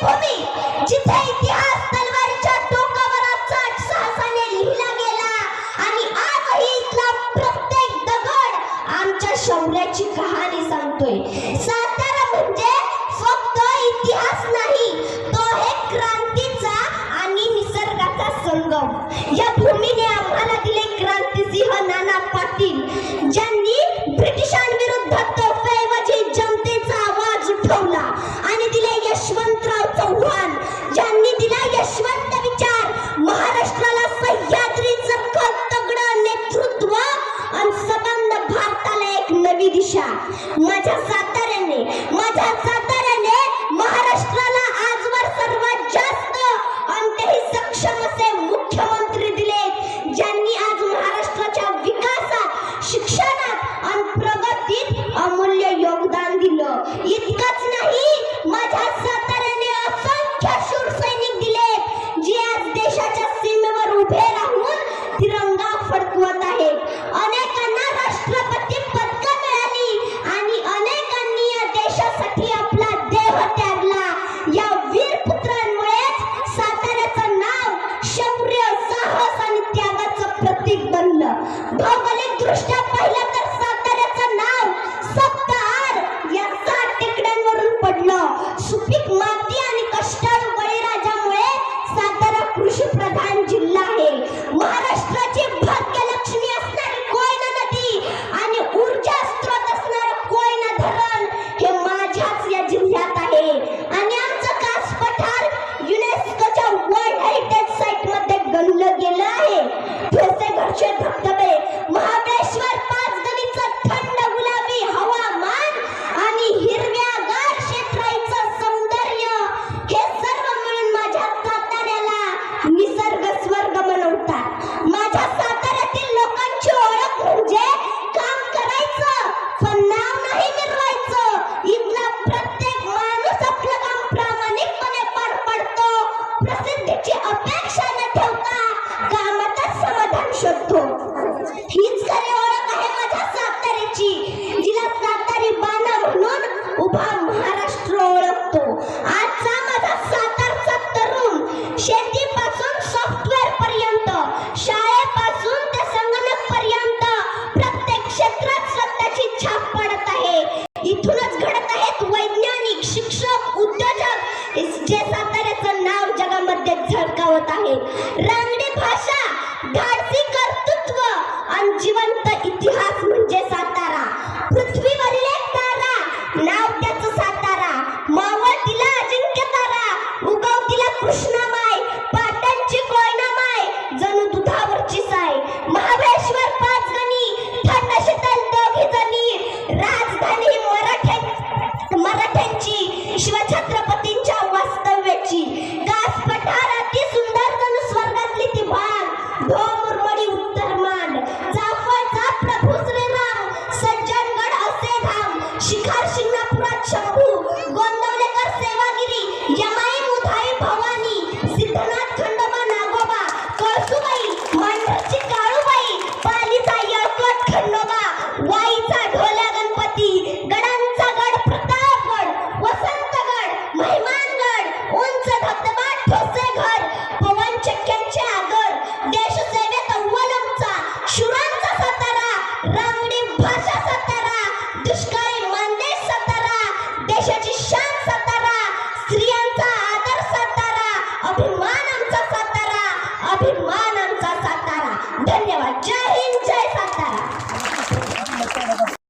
भूमी जिथे इतिहास तलवारीच्या टोकावर अचाट साहसाने लिहिला गेला आणि आजही इथला प्रत्येक दगड आमच्या शौर्याची कहाणी सांगतोय। सातारा म्हणजे फक्त इतिहास नाही, तो एक क्रांतीचा आणि निसर्गाचा संगम। या भूमीने आम्हाला दिले क्रांतिसिंह नाना पाटील, ज्यांनी ब्रिटिशांविरुद्ध तोफेऐवजी जनतेचा आवाज उठवला, आणि दिले यशवंतराव चव्हाण, ज्यांनी दिला यशवंत विचार, महाराष्ट्राला सह्याद्रीचं तगडं नेतृत्व आणि सबंध भारताला एक नवी दिशा। माझ्या साताऱ्याने महाराष्ट्राला आजवर सर्वात जास्त आणि तेही सक्षम असे मुख्यमंत्री दिले, ज्यांनी आज महाराष्ट्राच्या विकासात, शिक्षणात आणि प्रगतीत अमूल्य योगदान दिलं। इतकंच नाही, माझ्या साताऱ्याने असंख्य शूरसैनिक दिलेत, जे आज देशाच्या सीमेवर उभे राहून तिरंगा फडकवत आहेत। अनेकांना राष्ट्रपती पदक मिळाली आणि अनेकांनी या देशासाठी आपला देह त्यागला। या वीर पुत्रांमुळेच साताऱ्याचं नाव शौर्य, साहस आणि त्यागाचं प्रतीक बनलं। भौगोलिक दृष्ट्या पाहिलं तर साताऱ्याचं नाव सप्तहार या 7 टेकड्यांवरून पडलं। सुपीक माती आणि कष्टाळू बळीराजामुळे सातारा कृषी प्रधान जिल्हा आहे। महाराष्ट्राची भाग्यलक्ष्मी असणारी कोयना नदी आणि ऊर्जा स्रोत असणारं कोयना धरण हे माझ्याच या जिल्ह्यात आहे। आणि आमचं कास पठार युनेस्कोच्या वर्ल्ड हेरिटेज साइट मध्ये गणलं गेलं आहे। ठोसेघरचे धबधबे, महाबळेश्वर, पाचगणीचं थंड गुलाबी हवामान आणि हिरव्यागार क्षेत्राचं सौंदर्य, हे सर्व मिळून माझ्या साताऱ्याला निसर्ग स्वर्ग बनवतात। माझ्या साताऱ्यातील लोकांची ओळख म्हणजे काम करायचं, पण नाव नाही मिरवायचं। इथला प्रत्येक माणूस आपलं काम प्रामाणिकपणे पार पाडतो, प्रसिद्धीची अपेक्षा न ठेवता कामातच समाधान शोधतो। हीच खरी ओळख आहे माझ्या साताऱ्याची, जिला सातारी बाणा म्हणून उभा महाराष्ट्र ओळखतो। आजचा माझा सातारचा तरुण शेतीपासून सॉफ्टवेअर पर्यंत, शाळेपासून ते संगणक पर्यंत प्रत्येक क्षेत्रात स्वतःची छाप पाडत आहे। इथूनच घडत आहेत वैज्ञानिक, शिक्षक, उद्योजक, जे साताऱ्याचं नाव जगामध्ये झळकावत आहे। रांगडी भाषा, धाडसी कर्तृत्व आणि जिवंत इतिहास म्हणजे सातारा। पृथ्वीवरील एक तारा, नाव त्याचं सातारा। मावळतीला अजिंक्य तारा, उगवतीला कृष्णामाई, पाटणची कोयनामाई, जणू दुधावरची साय। महाबळेश्वर, पाचगणी, थंड शीतल दोघीजणी, राजधानी मराठ्यांची, शिवछत्रपतींच्या वास्तव्याची। कास पठार अति सुंदर, जणू स्वर्गातली ती भाग। मुरमडी उत्तरमान, चाफळचा प्रभू श्रीराम, सज्जनगड असे धाम, शिखर शिंगणापुरात शंभू, गोंदवलेकर सेवागिरी, यमाई मुधाई भवानी, सिद्धनाथ खंडोबा नागोबा, कळसुबाई, मांढरची काळूबाई, पालीचा येळकोट खंडोबा, वाईचा ढोल्या गणपती, गडांचा गड प्रतापगड, वसंतगड, महिमानगड, उंच धबधबा ठोसेघर, पवन चक्क्यांचे आगर, देशसेवेत अव्वल आमचा शुरांचा सातारा, रांगडी भाषा सातारा, दुष्काळी मानदेश सातारा, देशाची शान सातारा, स्त्रिया